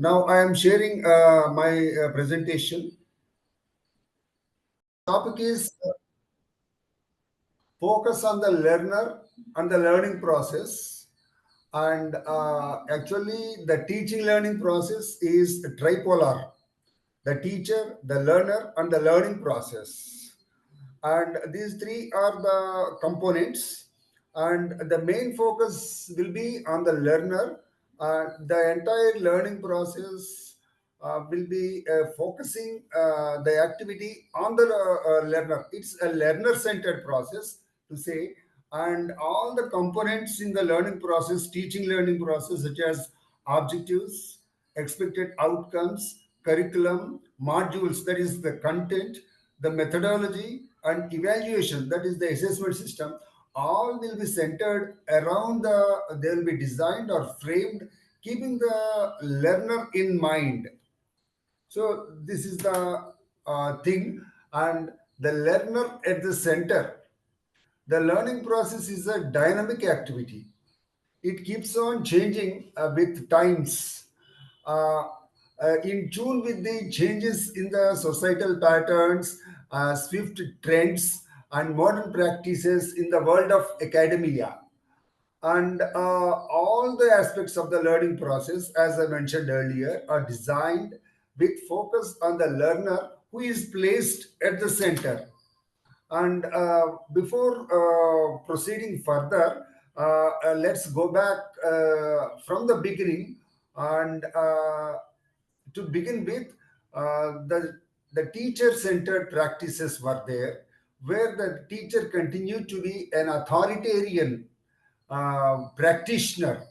Now I am sharing my presentation. Topic is focus on the learner and the learning process. And actually, the teaching learning process is tripolar: the teacher, the learner, and the learning process. And these three are the components. And the main focus will be on the learner. The entire learning process will be focusing the activity on the learner. It's a learner-centered process to say, and all the components in the learning process, teaching learning process, such as objectives, expected outcomes, curriculum, modules, that is the content, the methodology, and evaluation, that is the assessment system, all will be centered around they will be designed or framed keeping the learner in mind. So this is the thing, and the learner at the center. The learning process is a dynamic activity. It keeps on changing with times. Uh, in tune with the changes in the societal patterns, swift trends, and modern practices in the world of academia. And all the aspects of the learning process, as I mentioned earlier, are designed with focus on the learner who is placed at the center. And before proceeding further, let's go back from the beginning. And to begin with, the teacher-centered practices were there, where the teacher continued to be an authoritarian practitioner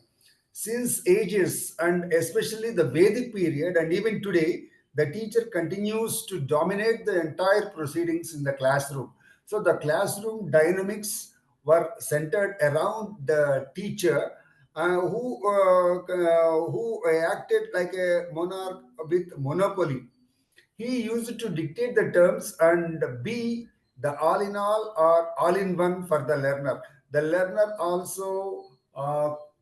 since ages, and especially the Vedic period, and even today, the teacher continues to dominate the entire proceedings in the classroom. So the classroom dynamics were centered around the teacher, who acted like a monarch with monopoly. He used to dictate the terms and be the all in all or all in one for the learner. The learner also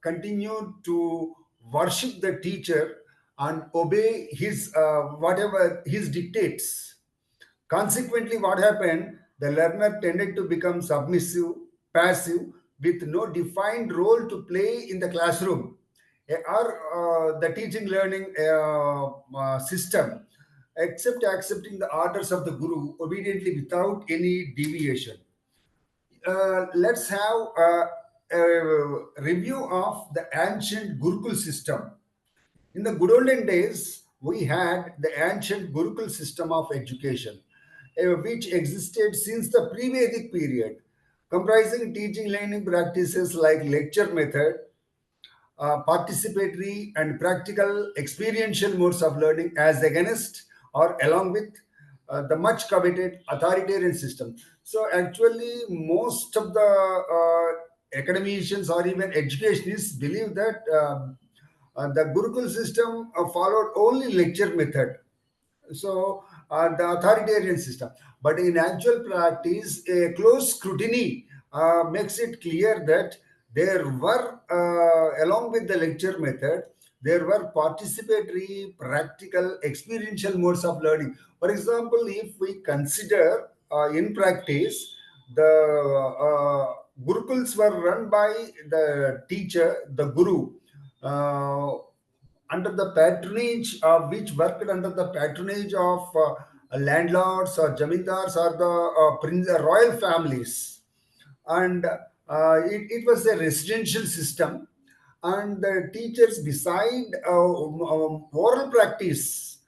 continued to worship the teacher and obey his whatever his dictates. Consequently, what happened? The learner tended to become submissive, passive, with no defined role to play in the classroom or the teaching learning system, except accepting the orders of the guru obediently without any deviation. Let's have a review of the ancient Gurukul system. In the good olden days, we had the ancient Gurukul system of education, which existed since the pre-Vedic period, comprising teaching learning practices like lecture method, participatory and practical experiential modes of learning as against or along with the much coveted authoritarian system. So actually, most of the academicians or even educationists believe that the Gurukul system followed only lecture method, so the authoritarian system. But in actual practice, a close scrutiny makes it clear that there were, along with the lecture method, there were participatory, practical, experiential modes of learning. For example, if we consider in practice, the Gurukuls were run by the teacher, the Guru, uh, under the patronage of which worked under the patronage of landlords or jamindars or the royal families. And it was a residential system, and the teachers beside oral practice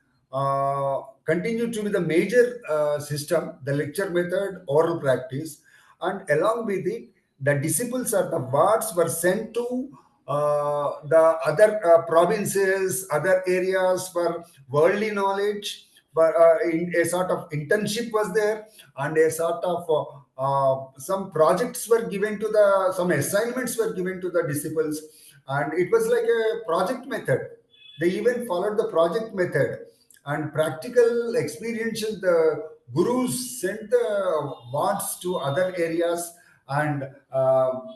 continue to be the major system, the lecture method, oral practice, and along with it, the disciples or the wards were sent to the other provinces, other areas for worldly knowledge. But in a sort of internship was there, and a sort of some projects were given to the, some assignments were given to the disciples, and it was like a project method. They even followed the project method and practical experiential. The gurus sent the wards to other areas, and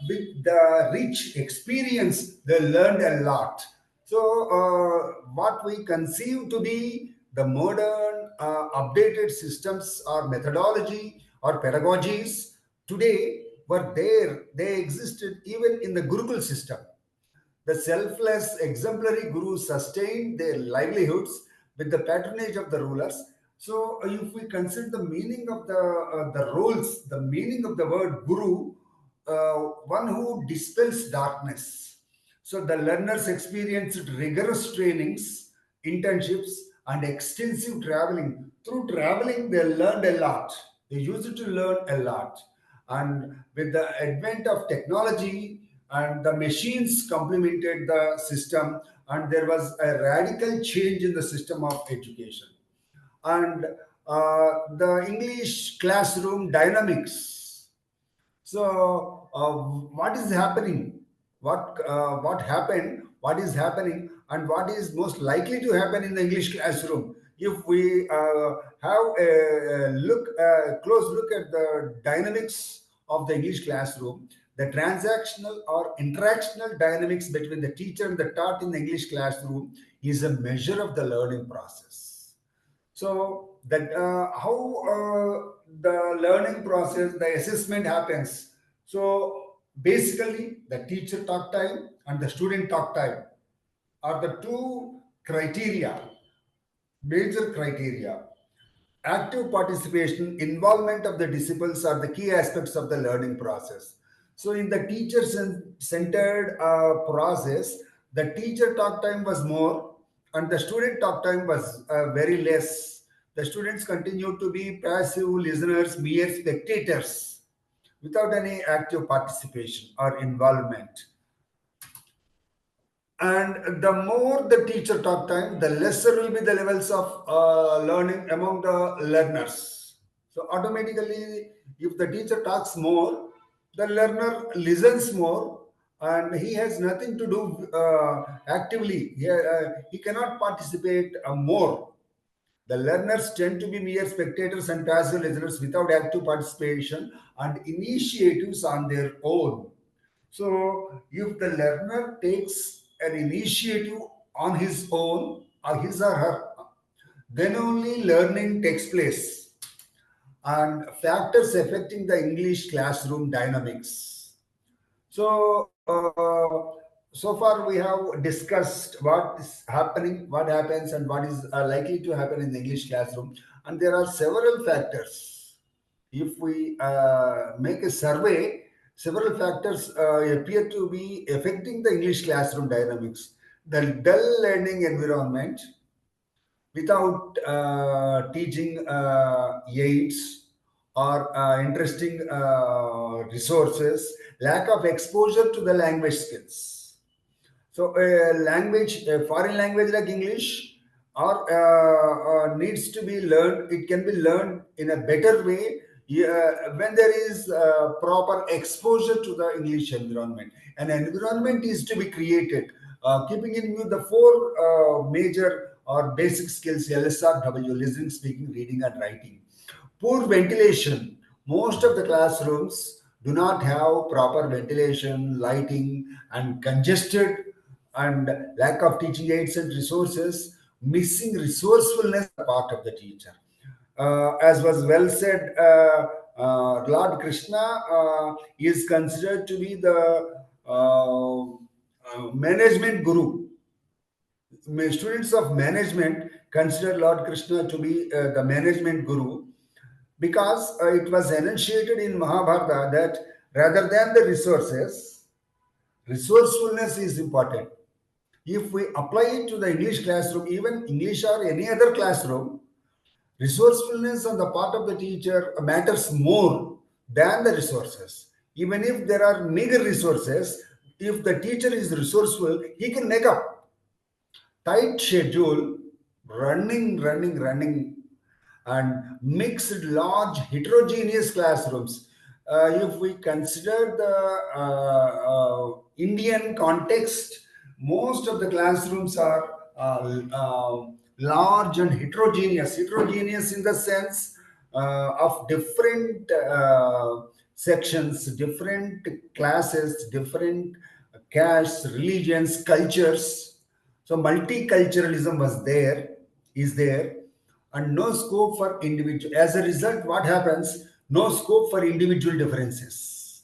with the rich experience, they learned a lot. So, what we conceive to be the modern, updated systems or methodology or pedagogies today were there. They existed even in the Gurukul system. The selfless, exemplary gurus sustained their livelihoods with the patronage of the rulers. So, if we consider the meaning of the roles, the meaning of the word guru, one who dispels darkness. So, the learners experienced rigorous trainings, internships, and extensive traveling. Through traveling, they learned a lot. They used to learn a lot. And with the advent of technology, and the machines complemented the system, and there was a radical change in the system of education. And the English classroom dynamics. So, what is happening? What happened? What is happening? And what is most likely to happen in the English classroom? If we have a close look at the dynamics of the English classroom, the transactional or interactional dynamics between the teacher and the taught in the English classroom is a measure of the learning process. So that how the learning process, the assessment happens. So basically, the teacher talk time and the student talk time are the two criteria, major criteria. Active participation, involvement of the disciples are the key aspects of the learning process. So, in the teacher centered process, the teacher talk time was more and the student talk time was very less. The students continued to be passive listeners, mere spectators without any active participation or involvement. And the more the teacher talk time, the lesser will be the levels of learning among the learners. So automatically, if the teacher talks more, the learner listens more, and he has nothing to do actively. He cannot participate more. The learners tend to be mere spectators and passive listeners without active participation and initiatives on their own. So, if the learner takes an initiative on his own, or his or her, then only learning takes place. And factors affecting the English classroom dynamics. So, so far we have discussed what is happening, what happens, and what is likely to happen in the English classroom. And there are several factors. If we make a survey, several factors appear to be affecting the English classroom dynamics. The dull learning environment without teaching aids or interesting resources, lack of exposure to the language skills. So, a foreign language like English, or needs to be learned. It can be learned in a better way when there is proper exposure to the English environment. An environment is to be created, keeping in view the four major or basic skills: LSRW, listening, speaking, reading, and writing. Poor ventilation. Most of the classrooms do not have proper ventilation, lighting, and congested, and lack of teaching aids and resources. Missing resourcefulness on the part of the teacher. As was well said, Lord Krishna is considered to be the management guru. Students of management consider Lord Krishna to be the management guru, because it was enunciated in Mahabharata that rather than the resources, resourcefulness is important. If we apply it to the English classroom, even English or any other classroom, resourcefulness on the part of the teacher matters more than the resources. Even if there are meager resources, if the teacher is resourceful, he can make up. Tight schedule, running, and mixed large heterogeneous classrooms. If we consider the Indian context, most of the classrooms are large and heterogeneous. Heterogeneous in the sense of different sections, different classes, different castes, religions, cultures. So multiculturalism is there, and no scope for individual. As a result, what happens? No scope for individual differences,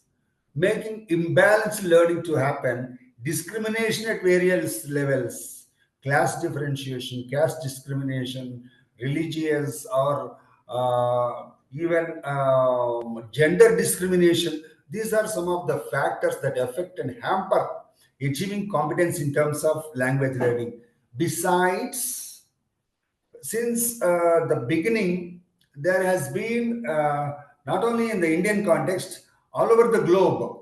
making imbalanced learning to happen, discrimination at various levels, class differentiation, caste discrimination, religious or even gender discrimination. These are some of the factors that affect and hamper achieving competence in terms of language learning. Besides, since the beginning, there has been, not only in the Indian context, all over the globe,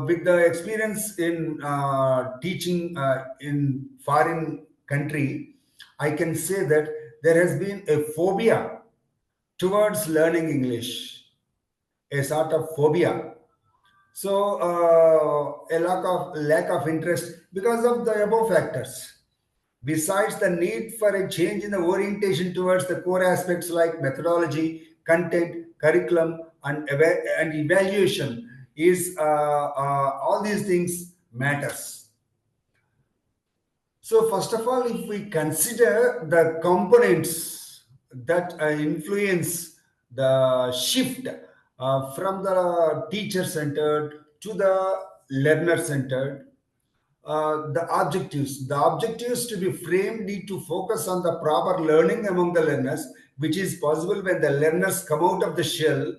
with the experience in teaching in foreign country, I can say that there has been a phobia towards learning English, a sort of phobia. So a lack of interest because of the above factors. Besides the need for a change in the orientation towards the core aspects like methodology, content, curriculum, and evaluation, is all these things matters. So first of all, if we consider the components that influence the shift from the teacher-centered to the learner-centered, the objectives to be framed need to focus on the proper learning among the learners, which is possible when the learners come out of the shell,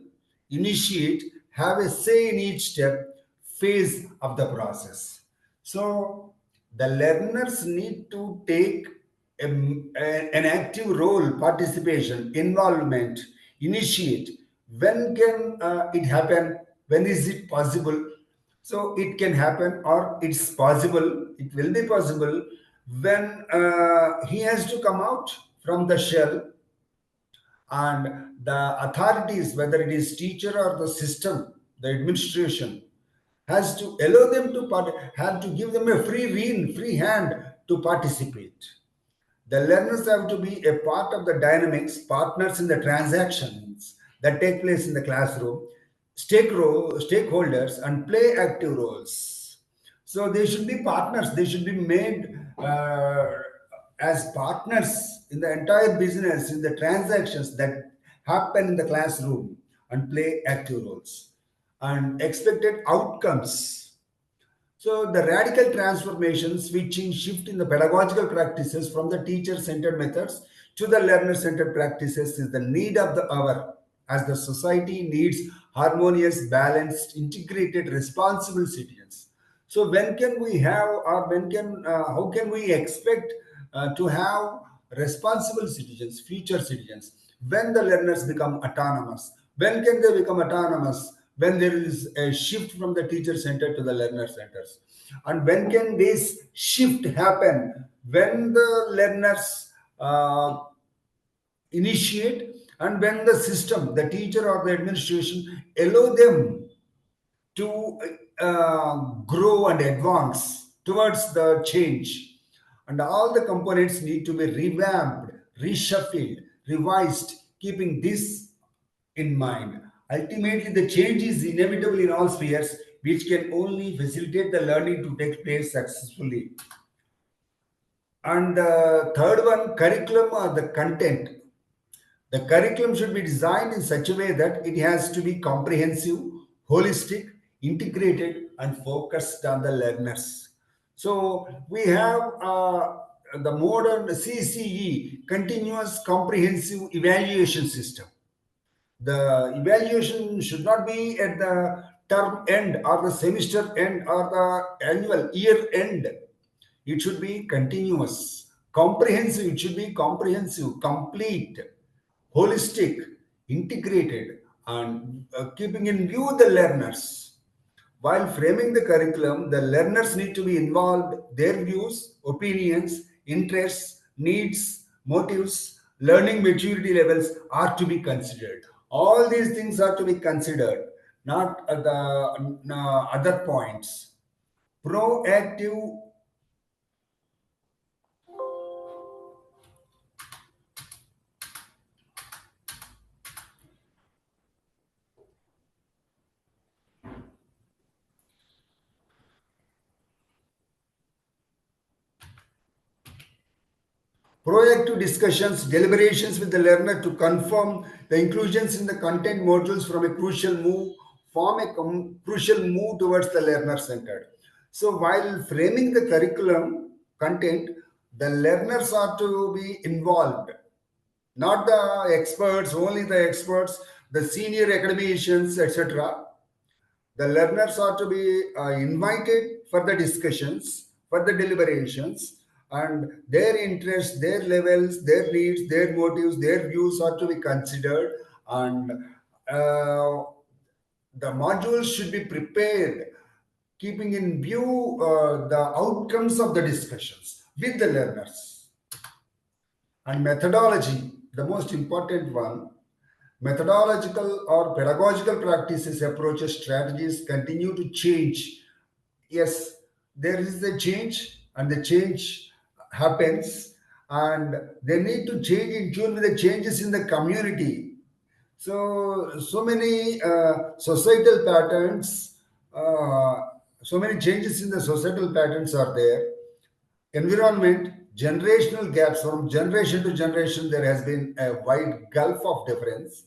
initiate, have a say in each step, phase of the process. So the learners need to take an active role, participation, involvement, initiate. When can it happen? When is it possible? So it can happen, or it's possible, it will be possible when he has to come out from the shell, and the authorities, whether it is teacher or the system, the administration, has to allow them to have to give them a free hand to participate. The learners have to be a part of the dynamics, partners in the transactions that take place in the classroom, stakeholders, and play active roles. So they should be partners. They should be made as partners in the entire business, in the transactions that happen in the classroom, and play active roles. And expected outcomes, so the radical transformation, switching, shift in the pedagogical practices from the teacher-centered methods to the learner-centered practices is the need of the hour, as the society needs harmonious, balanced, integrated, responsible citizens. So when can we have, or how can we expect to have responsible citizens, future citizens, when the learners become autonomous? When can they become autonomous? When there is a shift from the teacher center to the learner centers. And when can this shift happen? When the learners initiate, and when the system, the teacher or the administration, allow them to grow and advance towards the change. And all the components need to be revamped, reshuffled, revised, keeping this in mind. Ultimately, the change is inevitable in all spheres, which can only facilitate the learning to take place successfully. And the third one, curriculum or the content. The curriculum should be designed in such a way that it has to be comprehensive, holistic, integrated, and focused on the learners. So we have the modern CCE, continuous comprehensive evaluation system. The evaluation should not be at the term end or the semester end or the annual year end. It should be continuous, comprehensive. It should be comprehensive, complete, holistic, integrated, and keeping in view the learners. While framing the curriculum, the learners need to be involved. Their views, opinions, interests, needs, motives, learning maturity levels are to be considered. All these things are to be considered, not the other points. Proactive. proactive discussions, deliberations with the learner to confirm the inclusions in the content modules from a crucial move, form a crucial move towards the learner-centered. So while framing the curriculum content, the learners are to be involved, not the experts, only the experts, the senior academicians, etc. The learners are to be invited for the discussions, for the deliberations, and their interests, their levels, their needs, their motives, their views are to be considered, and uh, the modules should be prepared keeping in view the outcomes of the discussions with the learners. And methodology, the most important one, methodological or pedagogical practices, approaches, strategies continue to change. Yes, there is a change, and the change happens, and they need to change in tune with the changes in the community. So many societal patterns, so many changes in the societal patterns are there. Environment, generational gaps from generation to generation, there has been a wide gulf of difference.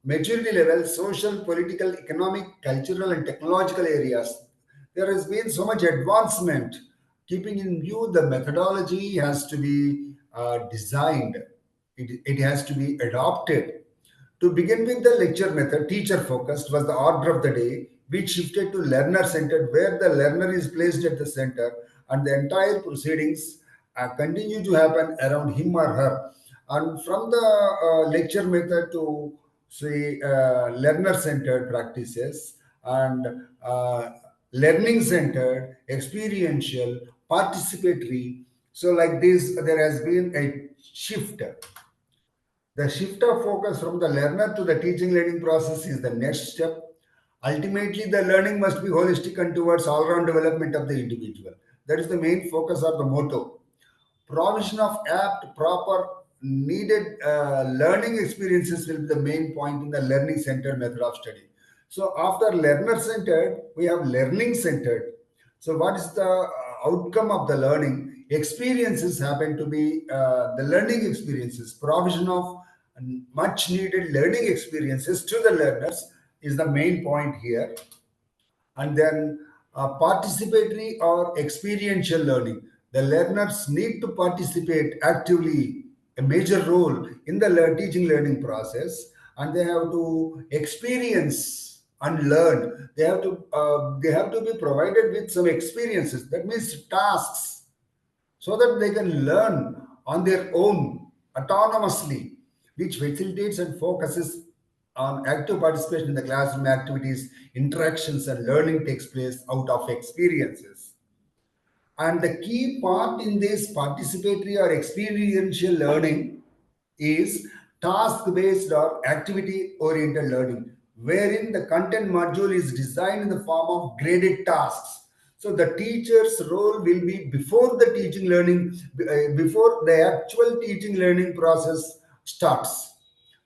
Maturity level, social, political, economic, cultural, and technological areas, there has been so much advancement. Keeping in view, the methodology has to be designed, it has to be adopted. To begin with, the lecture method, teacher focused, was the order of the day, which shifted to learner centered, where the learner is placed at the center and the entire proceedings continue to happen around him or her. And from the lecture method to, say, learner centered practices, and learning centered, experiential, participatory. So, like this, there has been a shift. The shift of focus from the learner to the teaching learning process is the next step. Ultimately, the learning must be holistic and towards all round development of the individual. That is the main focus of the motto. Provision of apt, proper, needed learning experiences will be the main point in the learning centered method of study. So, after learner centered, we have learning centered. So, what is the outcome of the learning? Experiences happen to be the learning experiences, provision of much needed learning experiences to the learners is the main point here. And then participatory or experiential learning. The learners need to participate actively, a major role in the teaching learning process, and they have to experience and learn. They have to be provided with some experiences. That means tasks, so that they can learn on their own autonomously, which facilitates and focuses on active participation in the classroom activities, interactions, and learning takes place out of experiences. And the key part in this participatory or experiential learning is task based or activity oriented learning, wherein the content module is designed in the form of graded tasks. So the teacher's role will be before the teaching learning, before the actual teaching learning process starts.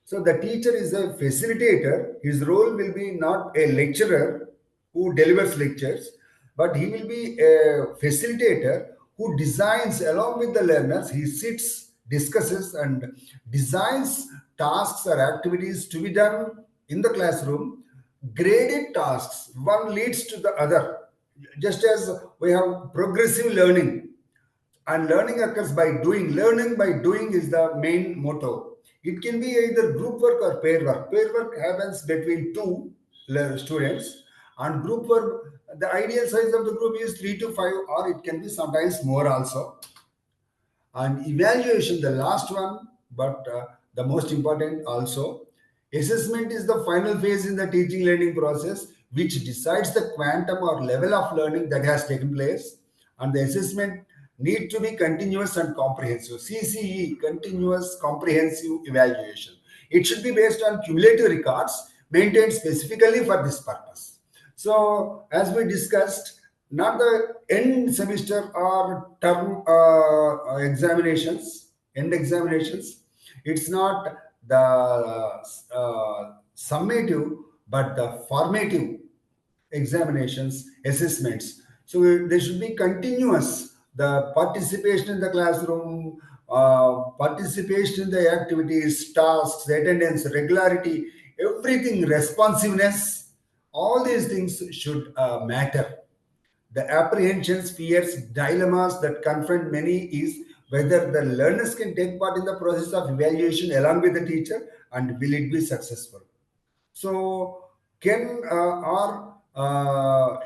So the teacher is a facilitator. His role will be not a lecturer who delivers lectures, but he will be a facilitator who designs along with the learners. He sits, discusses, and designs tasks or activities to be done in the classroom. Graded tasks, one leads to the other. Just as we have progressive learning, and learning occurs by doing. Learning by doing is the main motto. It can be either group work or pair work. Pair work happens between two students, and group work, the ideal size of the group is 3 to 5, or it can be sometimes more also. And evaluation, the last one, but the most important also. Assessment is the final phase in the teaching learning process, which decides the quantum or level of learning that has taken place. And the assessment need to be continuous and comprehensive. CCE, continuous comprehensive evaluation. It should be based on cumulative records maintained specifically for this purpose. So, as we discussed, not the end semester or term examinations, end examinations. It's not the summative, but the formative examinations, assessments. So they should be continuous. The participation in the classroom, participation in the activities, tasks, attendance, regularity, everything, responsiveness, all these things should matter. The apprehensions, fears, dilemmas that confront many is whether the learners can take part in the process of evaluation along with the teacher and will it be successful. So, can or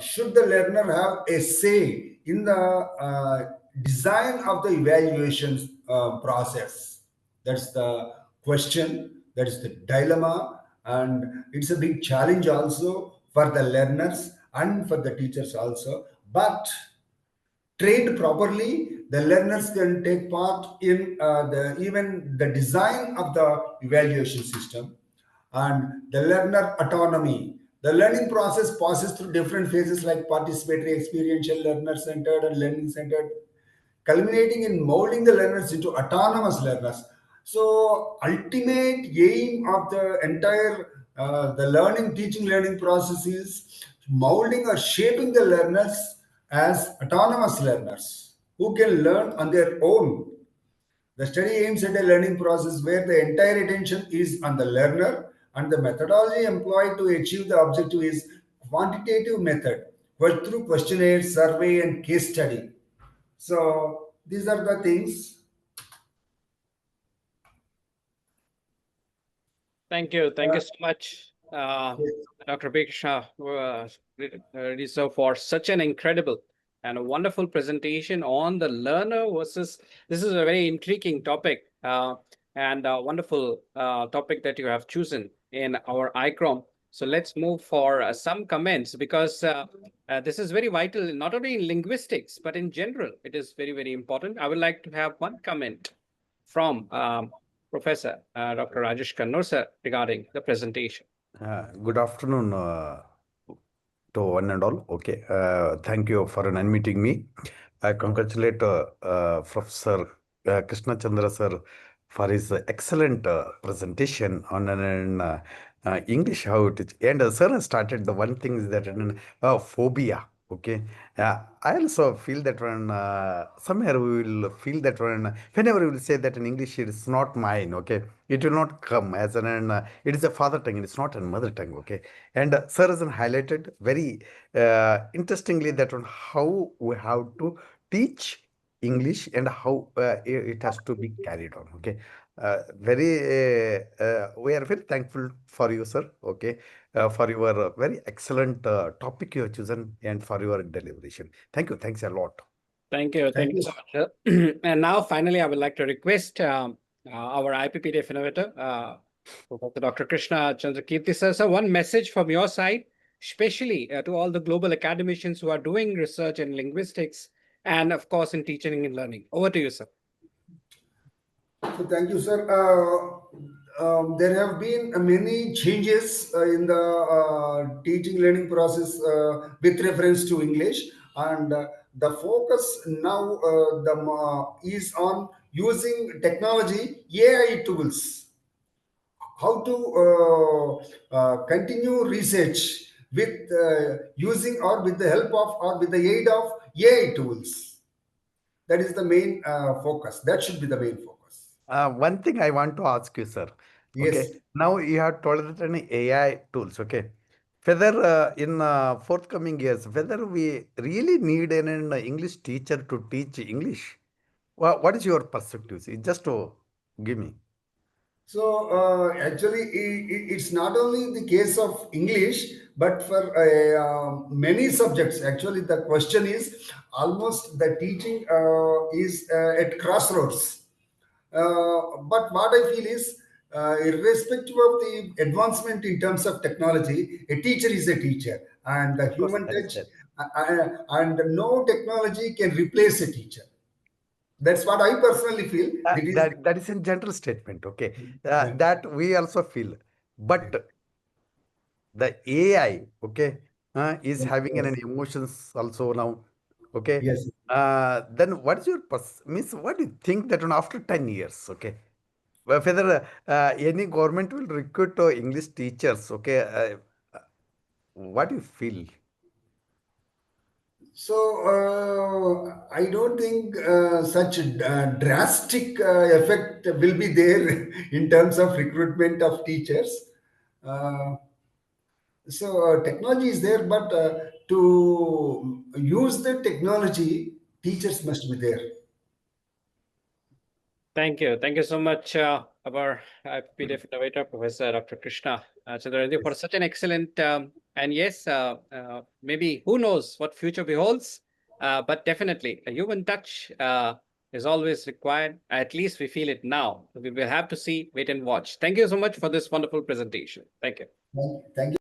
should the learner have a say in the design of the evaluation process? That's the question. That is the dilemma, and it's a big challenge also for the learners and for the teachers also. But trained properly, the learners can take part in the even the design of the evaluation system and the learner autonomy. The learning process passes through different phases like participatory, experiential, learner-centered, and learning-centered, culminating in molding the learners into autonomous learners. So, ultimate aim of the entire the learning, teaching, learning process is molding or shaping the learners as autonomous learners who can learn on their own. The study aims at a learning process where the entire attention is on the learner and the methodology employed to achieve the objective is quantitative method, but through questionnaire, survey, and case study. So these are the things. Thank you. Thank you so much, Dr. Krishna, for such an incredible and a wonderful presentation on the learner versus. This is a very intriguing topic and a wonderful topic that you have chosen in our ICORM. So let's move for some comments because this is very vital, not only in linguistics, but in general, it is very, very important. I would like to have one comment from Professor Dr. Rajesh Kannur sir regarding the presentation. Good afternoon to one and all. Okay, thank you for unmuting me. I congratulate Professor Krishna Chandra sir for his excellent presentation on English, how it is. And sir has started the one thing is that phobia. Okay, I also feel that when somewhere we will feel that whenever we will say that in English it is not mine. Okay, it will not come as it is a father tongue. It is not a mother tongue. Okay, and sir has highlighted very interestingly that on how we have to teach English and how it has to be carried on. Okay, we are very thankful for you, sir. Okay, for your very excellent topic you have chosen and for your deliberation. Thank you. Thanks a lot. Thank you. Thank you so much. And now, finally, I would like to request our IPPDF innovator, Professor Dr. Krishna Chandra Keerthi sir. So, one message from your side, especially to all the global academicians who are doing research in linguistics and, of course, in teaching and learning. Over to you, sir. So thank you, sir. There have been many changes in the teaching learning process with reference to English, and the focus now is on using technology, AI tools, how to continue research with using or with the help of or with the aid of AI tools. That is the main focus. That should be the main focus. One thing I want to ask you, sir. Yes. Okay. Now you have told that any AI tools. Okay. Whether in forthcoming years, whether we really need an English teacher to teach English, what is your perspective? See, just to give me. So actually, it's not only the case of English, but for many subjects. Actually, the question is almost the teaching is at crossroads. But what I feel is, irrespective of the advancement in terms of technology, a teacher is a teacher, and the Of course, human that is touch there. and no technology can replace a teacher. That's what I personally feel. It is. That is a general statement. Okay. Yeah. That we also feel. But the AI, okay, is having an Yes. emotions also now. Okay. Yes. Then what is your means? What do you think that after 10 years, okay, whether any government will recruit English teachers, okay, what do you feel? So I don't think such drastic effect will be there in terms of recruitment of teachers. Uh, so technology is there, but to use the technology, teachers must be there. Thank you. Thank you so much, our PDF innovator, Professor Dr. Krishna Chandra, for such an excellent and yes, maybe who knows what future beholds, but definitely a human touch is always required. At least we feel it now. We will have to see, wait and watch. Thank you so much for this wonderful presentation. Thank you. Thank you.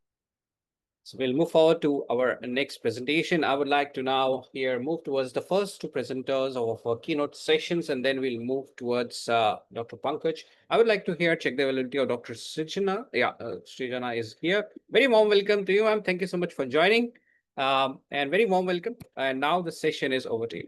So we'll move forward to our next presentation. I would like to now here move towards the first two presenters of our keynote sessions, and then we'll move towards Dr. Pankaj. I would like to hear check the availability of Dr. Srijana. Yeah, Srijana is here. Very warm welcome to you, ma'am. Thank you so much for joining. And very warm welcome. And now the session is over to you.